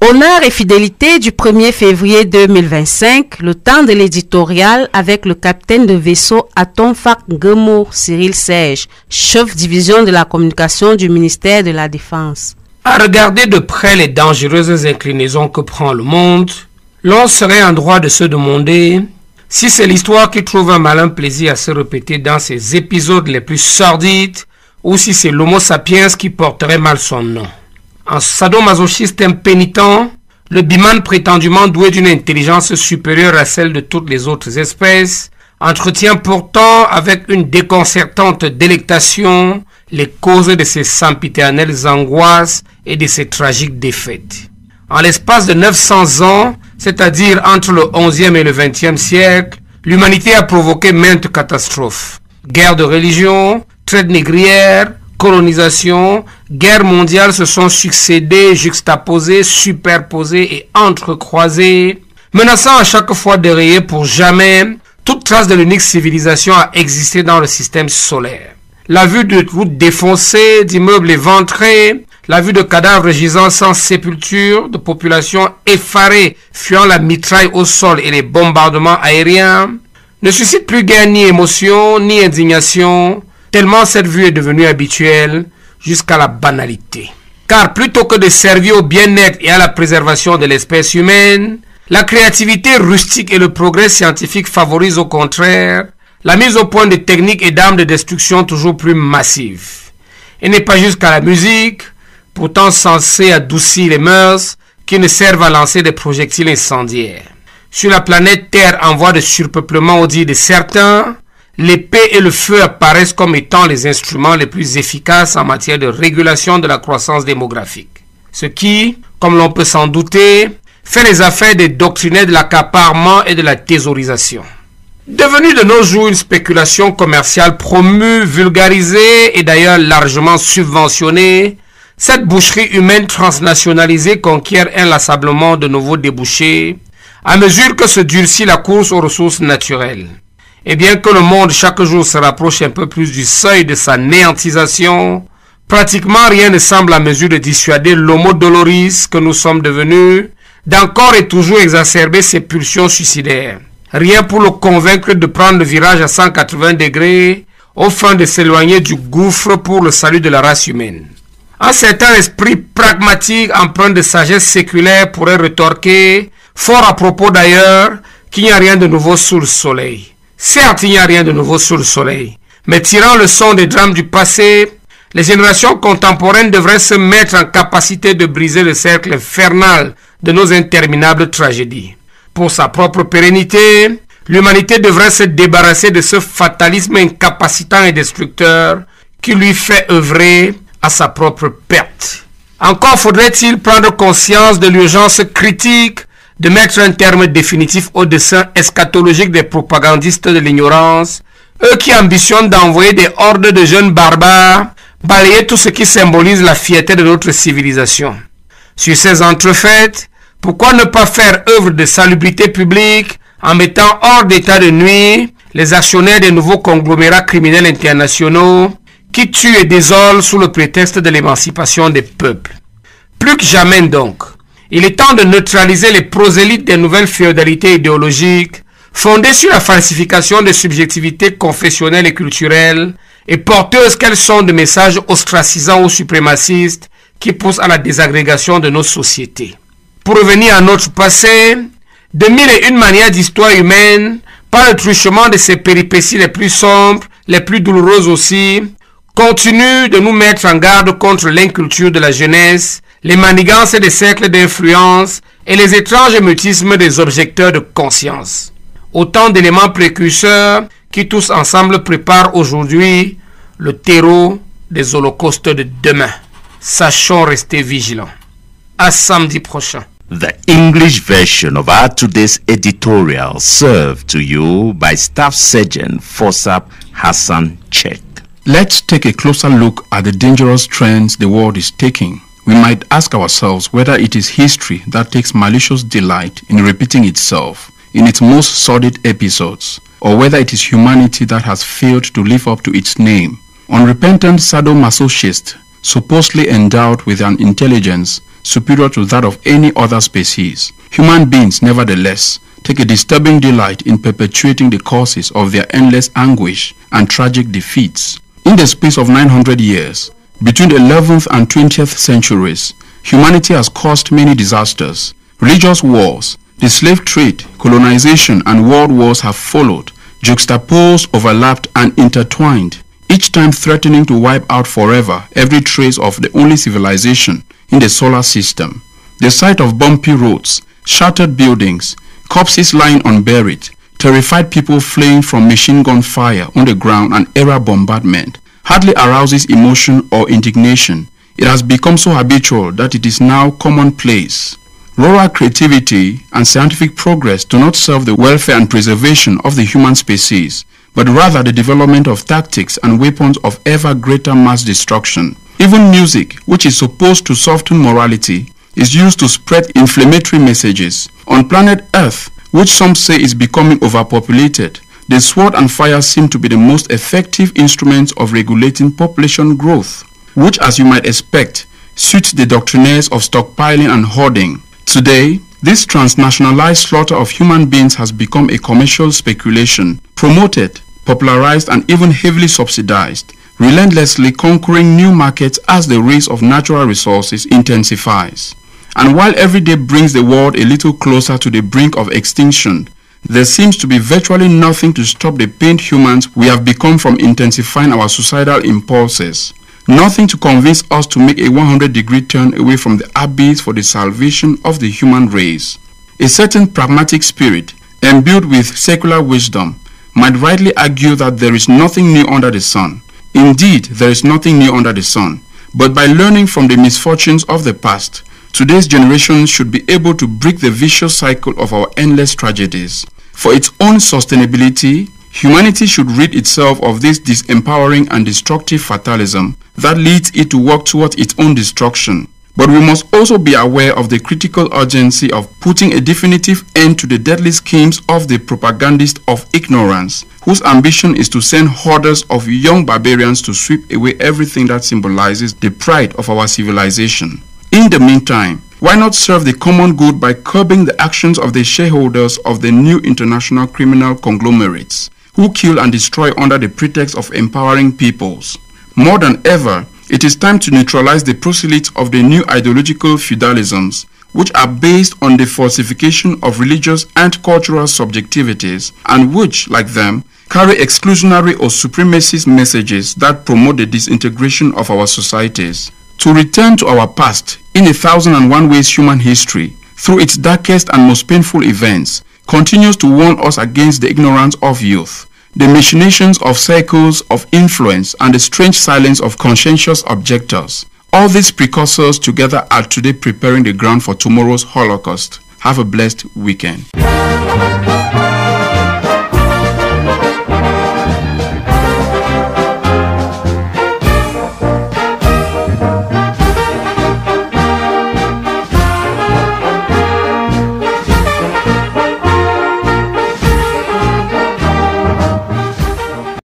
Honneur et fidélité du 1er février 2025, le temps de l'éditorial avec le capitaine de vaisseau Atonfak Ngemo Cyril Serge, chef division de la communication du ministère de la Défense. À regarder de près les dangereuses inclinaisons que prend le monde, l'on serait en droit de se demander si c'est l'histoire qui trouve un malin plaisir à se répéter dans ses épisodes les plus sordides ou si c'est l'homo sapiens qui porterait mal son nom. Un sadomasochiste impénitent, le biman prétendument doué d'une intelligence supérieure à celle de toutes les autres espèces, entretient pourtant avec une déconcertante délectation les causes de ses sempiternelles angoisses et de ses tragiques défaites. En l'espace de 900 ans, c'est-à-dire entre le 11e et le 20e siècle, l'humanité a provoqué maintes catastrophes. Guerres de religion, traite négrière, colonisation, guerres mondiales se sont succédées, juxtaposées, superposées et entrecroisées, menaçant à chaque fois de rayer pour jamais toute trace de l'unique civilisation à exister dans le système solaire. La vue de routes défoncées, d'immeubles éventrés, la vue de cadavres gisant sans sépulture, de populations effarées fuyant la mitraille au sol et les bombardements aériens, ne suscite plus guère ni émotion, ni indignation, tellement cette vue est devenue habituelle jusqu'à la banalité. Car plutôt que de servir au bien-être et à la préservation de l'espèce humaine, la créativité rustique et le progrès scientifique favorisent au contraire la mise au point de techniques et d'armes de destruction toujours plus massives. Et n'est pas juste qu'à la musique, pourtant censée adoucir les mœurs, qui ne servent à lancer des projectiles incendiaires. Sur la planète Terre en voie de surpeuplement au dit de certains, l'épée et le feu apparaissent comme étant les instruments les plus efficaces en matière de régulation de la croissance démographique. Ce qui, comme l'on peut s'en douter, fait les affaires des doctrinaires de l'accaparement et de la thésaurisation. Devenue de nos jours une spéculation commerciale promue, vulgarisée et d'ailleurs largement subventionnée, cette boucherie humaine transnationalisée conquiert inlassablement de nouveaux débouchés à mesure que se durcit la course aux ressources naturelles. Et bien que le monde chaque jour se rapproche un peu plus du seuil de sa néantisation, pratiquement rien ne semble à mesure de dissuader l'homo doloris que nous sommes devenus d'encore et toujours exacerber ses pulsions suicidaires. Rien pour le convaincre de prendre le virage à 180 degrés au fin de s'éloigner du gouffre pour le salut de la race humaine. Un certain esprit pragmatique empreint de sagesse séculaire pourrait rétorquer, fort à propos d'ailleurs, qu'il n'y a rien de nouveau sous le soleil. Certes, il n'y a rien de nouveau sous le soleil, mais tirant le son des drames du passé, les générations contemporaines devraient se mettre en capacité de briser le cercle infernal de nos interminables tragédies. Pour sa propre pérennité, l'humanité devrait se débarrasser de ce fatalisme incapacitant et destructeur qui lui fait œuvrer à sa propre perte. Encore faudrait-il prendre conscience de l'urgence critique de mettre un terme définitif au dessein eschatologique des propagandistes de l'ignorance, eux qui ambitionnent d'envoyer des hordes de jeunes barbares balayer tout ce qui symbolise la fierté de notre civilisation. Sur ces entrefaites, pourquoi ne pas faire œuvre de salubrité publique en mettant hors d'état de nuire les actionnaires des nouveaux conglomérats criminels internationaux qui tuent et désolent sous le prétexte de l'émancipation des peuples. Plus que jamais donc, il est temps de neutraliser les prosélytes des nouvelles féodalités idéologiques fondées sur la falsification des subjectivités confessionnelles et culturelles et porteuses qu'elles sont de messages ostracisants ou suprémacistes qui poussent à la désagrégation de nos sociétés. Pour revenir à notre passé, de mille et une manières d'histoire humaine, par le truchement de ses péripéties les plus sombres, les plus douloureuses aussi, continue de nous mettre en garde contre l'inculture de la jeunesse, les manigances des cercles d'influence et les étranges mutismes des objecteurs de conscience. Autant d'éléments précurseurs qui tous ensemble préparent aujourd'hui le terreau des holocaustes de demain. Sachons rester vigilants. À samedi prochain. The English version of our today's editorial served to you by Staff Sergeant Fossap Hassan Chek. Let's take a closer look at the dangerous trends the world is taking. We might ask ourselves whether it is history that takes malicious delight in repeating itself in its most sordid episodes, or whether it is humanity that has failed to live up to its name. Unrepentant sadomasochists, supposedly endowed with an intelligence superior to that of any other species. Human beings, nevertheless, take a disturbing delight in perpetuating the causes of their endless anguish and tragic defeats. In the space of 900 years, between the 11th and 20th centuries, humanity has caused many disasters. Religious wars, the slave trade, colonization, and world wars have followed, juxtaposed, overlapped, and intertwined, each time threatening to wipe out forever every trace of the only civilization in the solar system. The sight of bumpy roads, shattered buildings, corpses lying unburied, terrified people fleeing from machine gun fire on the ground and aerial bombardment hardly arouses emotion or indignation. It has become so habitual that it is now commonplace. Rural creativity and scientific progress do not serve the welfare and preservation of the human species, but rather the development of tactics and weapons of ever greater mass destruction. Even music, which is supposed to soften morality, is used to spread inflammatory messages. On planet Earth, which some say is becoming overpopulated, the sword and fire seem to be the most effective instruments of regulating population growth, which, as you might expect, suits the doctrinaires of stockpiling and hoarding. Today, this transnationalized slaughter of human beings has become a commercial speculation, promoted, popularized, and even heavily subsidized, relentlessly conquering new markets as the race of natural resources intensifies. And while every day brings the world a little closer to the brink of extinction, there seems to be virtually nothing to stop the pained humans we have become from intensifying our suicidal impulses. Nothing to convince us to make a 100-degree turn away from the abyss for the salvation of the human race. A certain pragmatic spirit, imbued with secular wisdom, might rightly argue that there is nothing new under the sun. Indeed, there is nothing new under the sun. But by learning from the misfortunes of the past, today's generation should be able to break the vicious cycle of our endless tragedies. For its own sustainability, humanity should rid itself of this disempowering and destructive fatalism that leads it to work towards its own destruction. But we must also be aware of the critical urgency of putting a definitive end to the deadly schemes of the propagandists of ignorance, whose ambition is to send hordes of young barbarians to sweep away everything that symbolizes the pride of our civilization. In the meantime, why not serve the common good by curbing the actions of the shareholders of the new international criminal conglomerates, who kill and destroy under the pretext of empowering peoples? More than ever, it is time to neutralize the proselytes of the new ideological feudalisms, which are based on the falsification of religious and cultural subjectivities, and which, like them, carry exclusionary or supremacist messages that promote the disintegration of our societies. To return to our past, in 1001 ways human history, through its darkest and most painful events, continues to warn us against the ignorance of youth, the machinations of circles of influence, and the strange silence of conscientious objectors. All these precursors together are today preparing the ground for tomorrow's Holocaust. Have a blessed weekend.